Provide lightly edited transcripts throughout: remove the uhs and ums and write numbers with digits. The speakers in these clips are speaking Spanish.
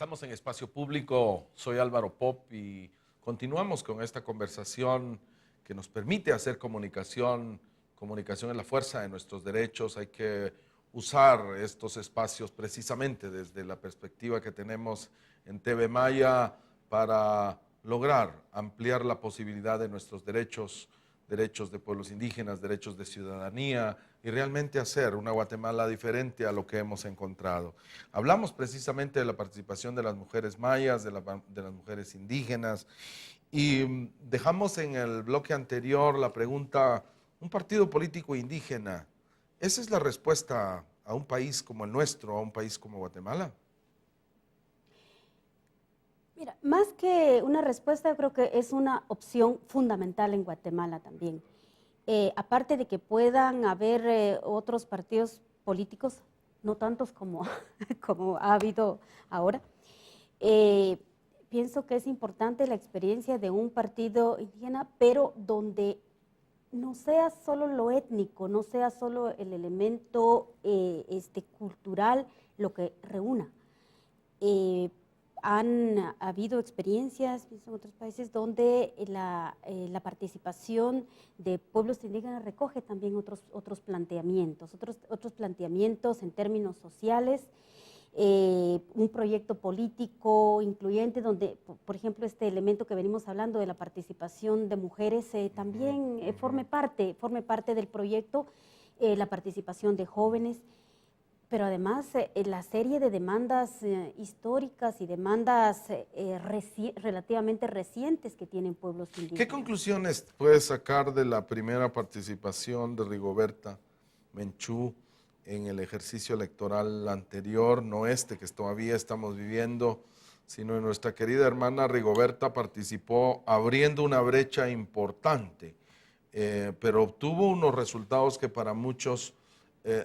Estamos en Espacio Público, soy Álvaro Pop y continuamos con esta conversación que nos permite hacer comunicación. Comunicación es la fuerza de nuestros derechos, hay que usar estos espacios precisamente desde la perspectiva que tenemos en TV Maya para lograr ampliar la posibilidad de nuestros derechos, derechos de pueblos indígenas, derechos de ciudadanía y realmente hacer una Guatemala diferente a lo que hemos encontrado. Hablamos precisamente de la participación de las mujeres mayas, de las mujeres indígenas y dejamos en el bloque anterior la pregunta, ¿un partido político indígena? ¿Esa es la respuesta a un país como el nuestro, a un país como Guatemala? Mira, más que una respuesta, yo creo que es una opción fundamental en Guatemala también. Aparte de que puedan haber otros partidos políticos, no tantos como, como ha habido ahora, pienso que es importante la experiencia de un partido indígena, pero donde no sea solo lo étnico, no sea solo el elemento cultural lo que reúna. Han habido experiencias en otros países donde la participación de pueblos indígenas recoge también otros planteamientos en términos sociales, un proyecto político incluyente donde, por ejemplo, este elemento que venimos hablando de la participación de mujeres también forme parte del proyecto, la participación de jóvenes. Pero además la serie de demandas históricas y demandas relativamente recientes que tienen pueblos indígenas. ¿Qué conclusiones puedes sacar de la primera participación de Rigoberta Menchú en el ejercicio electoral anterior, no este que todavía estamos viviendo, sino nuestra querida hermana Rigoberta participó abriendo una brecha importante, pero obtuvo unos resultados que para muchos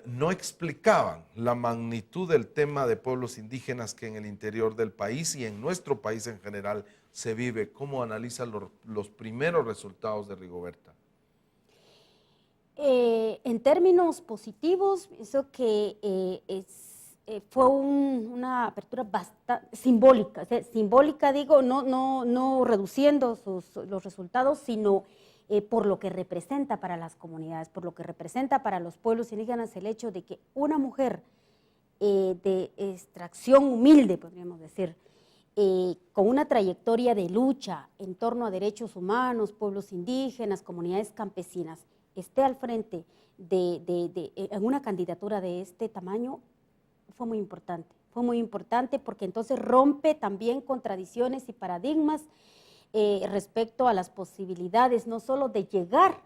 no explicaban la magnitud del tema de pueblos indígenas que en el interior del país y en nuestro país en general se vive? ¿Cómo analiza los primeros resultados de Rigoberta? En términos positivos, pienso que fue una apertura bastante simbólica, simbólica digo, no reduciendo los resultados, sino por lo que representa para las comunidades, por lo que representa para los pueblos indígenas el hecho de que una mujer de extracción humilde, podríamos decir, con una trayectoria de lucha en torno a derechos humanos, pueblos indígenas, comunidades campesinas, esté al frente en una candidatura de este tamaño, fue muy importante porque entonces rompe también con tradiciones y paradigmas respecto a las posibilidades no solo de llegar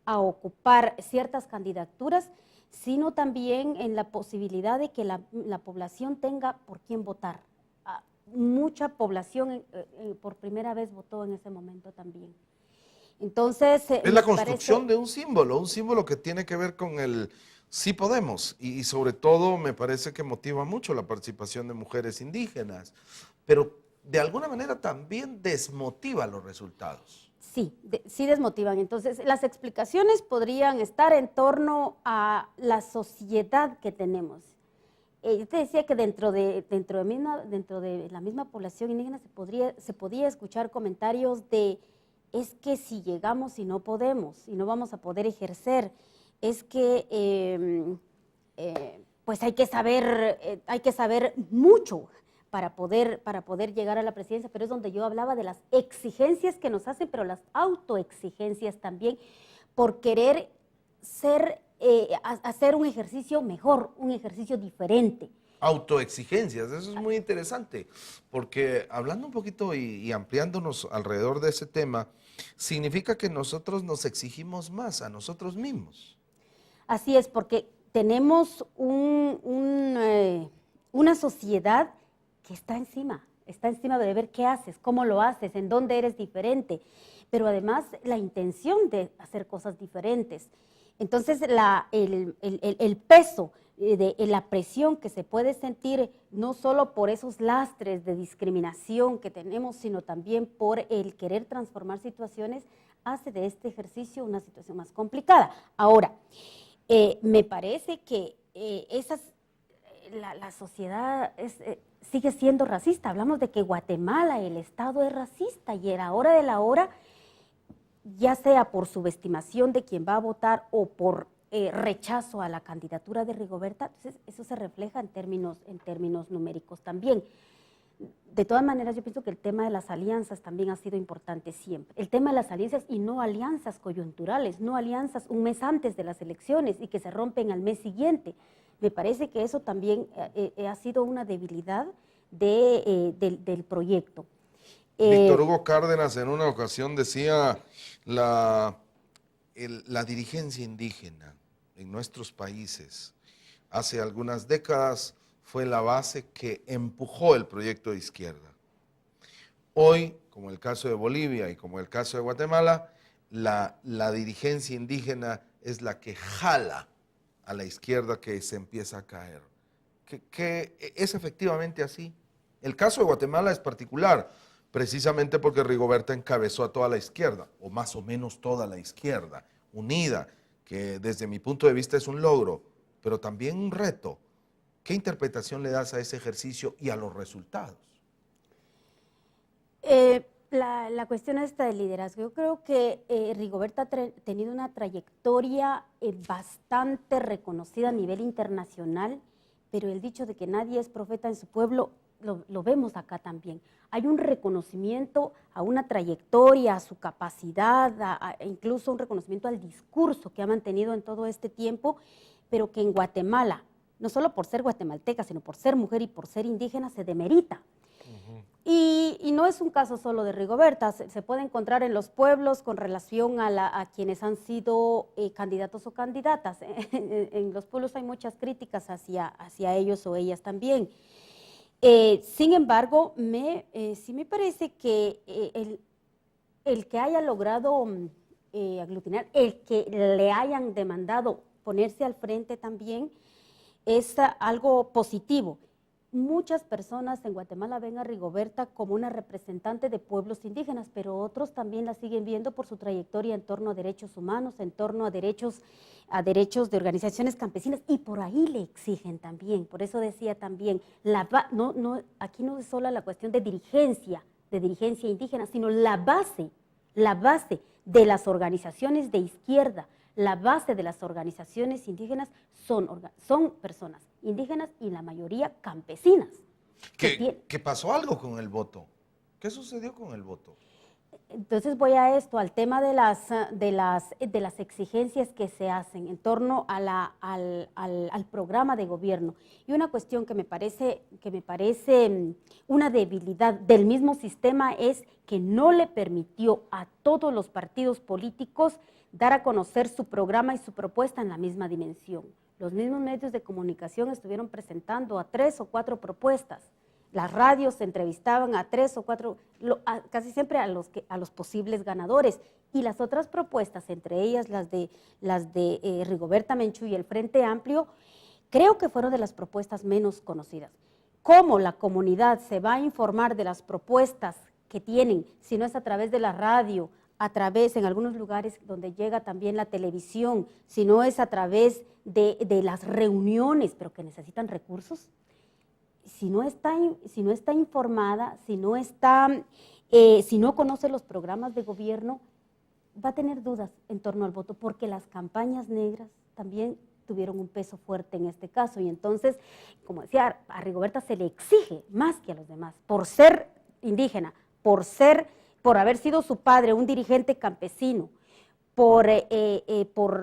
a ocupar ciertas candidaturas, sino también en la posibilidad de que la población tenga por quién votar. Mucha población por primera vez votó en ese momento también. Entonces, es la construcción de un símbolo que tiene que ver con el sí podemos y sobre todo me parece que motiva mucho la participación de mujeres indígenas, pero de alguna manera también desmotiva los resultados. Sí, sí desmotivan. Entonces, las explicaciones podrían estar en torno a la sociedad que tenemos. Yo te decía que dentro de la misma población indígena se podía escuchar comentarios de es que si llegamos y no podemos, y no vamos a poder ejercer, es que pues hay que saber mucho para poder llegar a la presidencia, pero es donde yo hablaba de las exigencias que nos hacen, pero las autoexigencias también, por querer hacer un ejercicio mejor, un ejercicio diferente. Autoexigencias, eso es muy interesante, porque hablando un poquito y ampliándonos alrededor de ese tema, significa que nosotros nos exigimos más a nosotros mismos. Así es, porque tenemos una sociedad que está encima de ver qué haces, cómo lo haces, en dónde eres diferente, pero además la intención de hacer cosas diferentes. Entonces, el peso de la presión que se puede sentir no solo por esos lastres de discriminación que tenemos, sino también por el querer transformar situaciones, hace de este ejercicio una situación más complicada. Ahora, me parece que la sociedad sigue siendo racista. Hablamos de que Guatemala, el Estado es racista y a la hora de la hora, ya sea por subestimación de quien va a votar o por rechazo a la candidatura de Rigoberta, entonces eso se refleja en términos numéricos también. De todas maneras, yo pienso que el tema de las alianzas también ha sido importante siempre. El tema de las alianzas y no alianzas coyunturales, no alianzas un mes antes de las elecciones y que se rompen al mes siguiente. Me parece que eso también ha sido una debilidad del proyecto. Víctor Hugo Cárdenas en una ocasión decía la dirigencia indígena en nuestros países hace algunas décadas fue la base que empujó el proyecto de izquierda. Hoy, como el caso de Bolivia y como el caso de Guatemala, la dirigencia indígena es la que jala a la izquierda que se empieza a caer. Que es efectivamente así. El caso de Guatemala es particular, precisamente porque Rigoberta encabezó a toda la izquierda, o más o menos toda la izquierda, unida, que desde mi punto de vista es un logro, pero también un reto. ¿Qué interpretación le das a ese ejercicio y a los resultados? La cuestión esta del liderazgo, yo creo que Rigoberta ha tenido una trayectoria bastante reconocida a nivel internacional, pero el dicho de que nadie es profeta en su pueblo, lo vemos acá también. Hay un reconocimiento a una trayectoria, a su capacidad, incluso un reconocimiento al discurso que ha mantenido en todo este tiempo, pero que en Guatemala, no solo por ser guatemalteca, sino por ser mujer y por ser indígena, se demerita. Y no es un caso solo de Rigoberta, se puede encontrar en los pueblos con relación a quienes han sido candidatos o candidatas. En los pueblos hay muchas críticas hacia ellos o ellas también. Sin embargo, sí me parece que el que haya logrado aglutinar, el que le hayan demandado ponerse al frente también, es algo positivo. Muchas personas en Guatemala ven a Rigoberta como una representante de pueblos indígenas, pero otros también la siguen viendo por su trayectoria en torno a derechos humanos, en torno a derechos de organizaciones campesinas, y por ahí le exigen también. Por eso decía también, aquí no es solo la cuestión de dirigencia indígena, sino la base de las organizaciones de izquierda, la base de las organizaciones indígenas son personas indígenas y la mayoría campesinas. ¿Que pasó algo con el voto? ¿Qué sucedió con el voto? Entonces voy a esto, al tema de las exigencias que se hacen en torno al programa de gobierno. Y una cuestión que me parece una debilidad del mismo sistema es que no le permitió a todos los partidos políticos dar a conocer su programa y su propuesta en la misma dimensión. Los mismos medios de comunicación estuvieron presentando a 3 o 4 propuestas. Las radios entrevistaban a 3 o 4, casi siempre a los posibles ganadores. Y las otras propuestas, entre ellas las de Rigoberta Menchú y el Frente Amplio, creo que fueron de las propuestas menos conocidas. ¿Cómo la comunidad se va a informar de las propuestas que tienen, si no es a través de la radio, a través, en algunos lugares donde llega también la televisión, si no es a través de las reuniones, pero que necesitan recursos? Si no está informada, si no conoce los programas de gobierno, va a tener dudas en torno al voto, porque las campañas negras también tuvieron un peso fuerte en este caso. Y entonces, como decía, a Rigoberta se le exige más que a los demás, por ser indígena, por haber sido su padre un dirigente campesino, por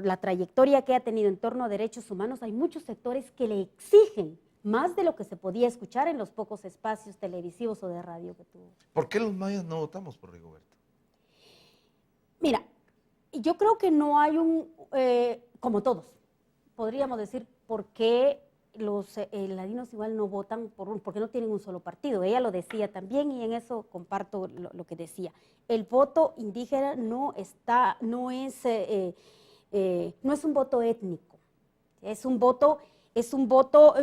la trayectoria que ha tenido en torno a derechos humanos. Hay muchos sectores que le exigen más de lo que se podía escuchar en los pocos espacios televisivos o de radio que tuvo. ¿Por qué los mayas no votamos por Rigoberta? Mira, yo creo que no hay como todos, podríamos decir, ¿por qué los ladinos igual no votan porque no tienen un solo partido? Ella lo decía también y en eso comparto lo que decía. El voto indígena no es un voto étnico, es un voto,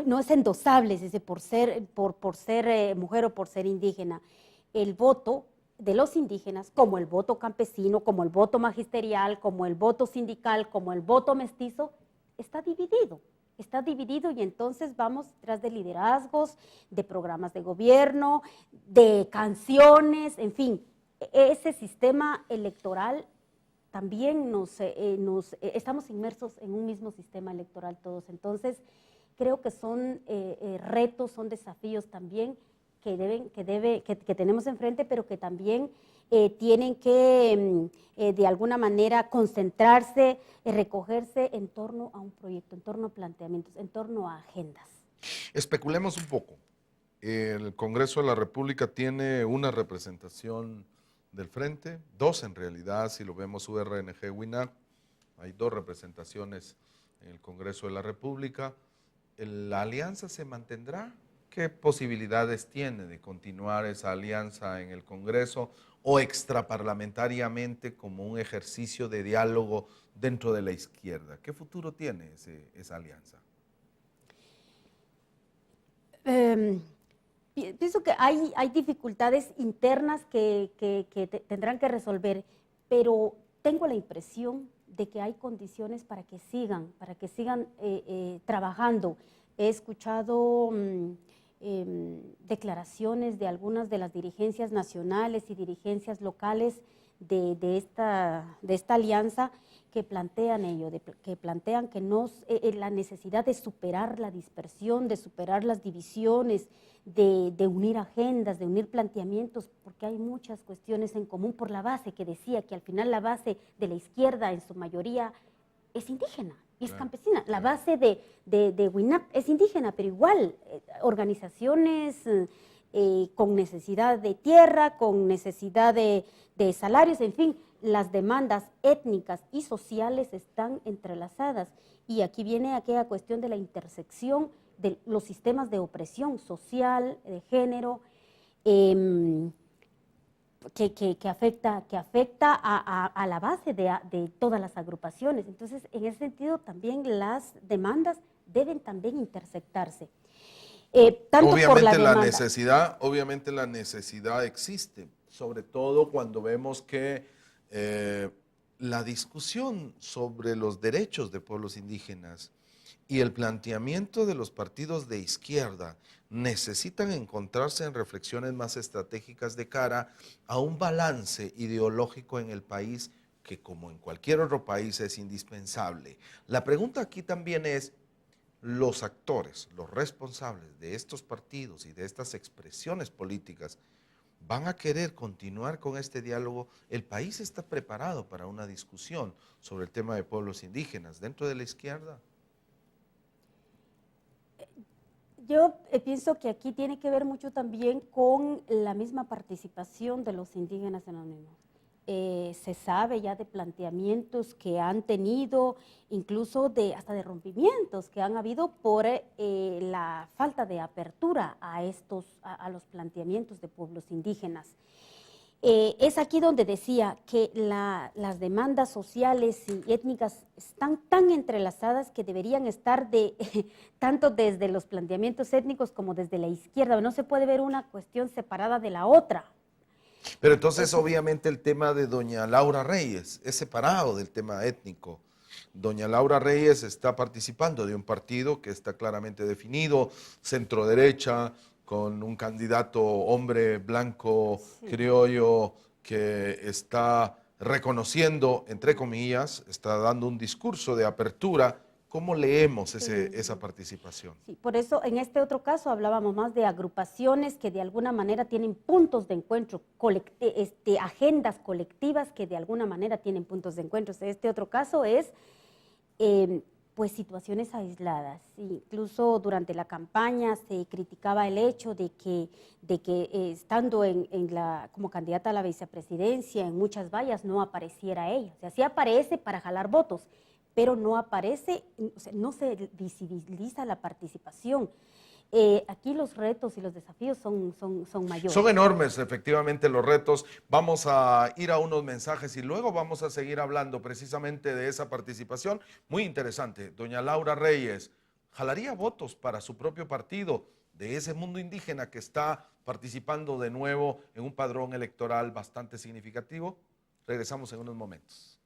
no es endosable, es decir, por ser mujer o por ser indígena. El voto de los indígenas, como el voto campesino, como el voto magisterial, como el voto sindical, como el voto mestizo, está dividido. está dividido y entonces vamos tras de liderazgos, de programas de gobierno, de canciones, en fin, ese sistema electoral también estamos inmersos en un mismo sistema electoral todos, entonces creo que son retos, son desafíos también que tenemos enfrente, pero que también tienen que de alguna manera concentrarse, recogerse en torno a un proyecto, en torno a planteamientos, en torno a agendas. Especulemos un poco. El Congreso de la República tiene una representación del Frente, dos en realidad, si lo vemos URNG, WINAC, hay dos representaciones en el Congreso de la República. ¿La alianza se mantendrá? ¿Qué posibilidades tiene de continuar esa alianza en el Congreso o extraparlamentariamente como un ejercicio de diálogo dentro de la izquierda? ¿Qué futuro tiene esa alianza? Pienso que hay dificultades internas que tendrán que resolver, pero tengo la impresión de que hay condiciones para que sigan trabajando. He escuchado declaraciones de algunas de las dirigencias nacionales y dirigencias locales de esta alianza que plantean ello, que plantean que la necesidad de superar la dispersión, de superar las divisiones, de unir agendas, de unir planteamientos, porque hay muchas cuestiones en común por la base, que decía que al final la base de la izquierda en su mayoría es indígena y es campesina. La base de WINAP es indígena, pero igual organizaciones con necesidad de tierra, con necesidad de salarios, en fin, las demandas étnicas y sociales están entrelazadas. Y aquí viene aquella cuestión de la intersección de los sistemas de opresión social, de género, que afecta a la base de todas las agrupaciones. Entonces, en ese sentido, también las demandas deben también intersectarse. Tanto por la demanda. Obviamente la necesidad existe, sobre todo cuando vemos que la discusión sobre los derechos de pueblos indígenas y el planteamiento de los partidos de izquierda necesitan encontrarse en reflexiones más estratégicas de cara a un balance ideológico en el país que, como en cualquier otro país, es indispensable. La pregunta aquí también es, los actores, los responsables de estos partidos y de estas expresiones políticas, ¿van a querer continuar con este diálogo? ¿El país está preparado para una discusión sobre el tema de pueblos indígenas dentro de la izquierda? Yo pienso que aquí tiene que ver mucho también con la misma participación de los indígenas en la Unión. Se sabe ya de planteamientos que han tenido, incluso hasta de rompimientos que han habido por la falta de apertura a los planteamientos de pueblos indígenas. Es aquí donde decía que las demandas sociales y étnicas están tan entrelazadas que deberían estar tanto desde los planteamientos étnicos como desde la izquierda. No se puede ver una cuestión separada de la otra. Pero entonces obviamente el tema de doña Laura Reyes es separado del tema étnico. Doña Laura Reyes está participando de un partido que está claramente definido, centro derecha, con un candidato hombre blanco, criollo, que está reconociendo, entre comillas, está dando un discurso de apertura. ¿Cómo leemos esa participación? Sí, por eso en este otro caso hablábamos más de agrupaciones que de alguna manera tienen puntos de encuentro, agendas colectivas que de alguna manera tienen puntos de encuentro. Este otro caso es pues situaciones aisladas. Incluso durante la campaña se criticaba el hecho de que estando como candidata a la vicepresidencia en muchas vallas no apareciera ella. O sea, sí aparece para jalar votos, pero no aparece, o sea, no se visibiliza la participación. Aquí los retos y los desafíos son mayores. Son enormes, efectivamente, los retos. Vamos a ir a unos mensajes y luego vamos a seguir hablando precisamente de esa participación. Muy interesante. Doña Laura Reyes, ¿jalaría votos para su propio partido de ese mundo indígena que está participando de nuevo en un padrón electoral bastante significativo? Regresamos en unos momentos.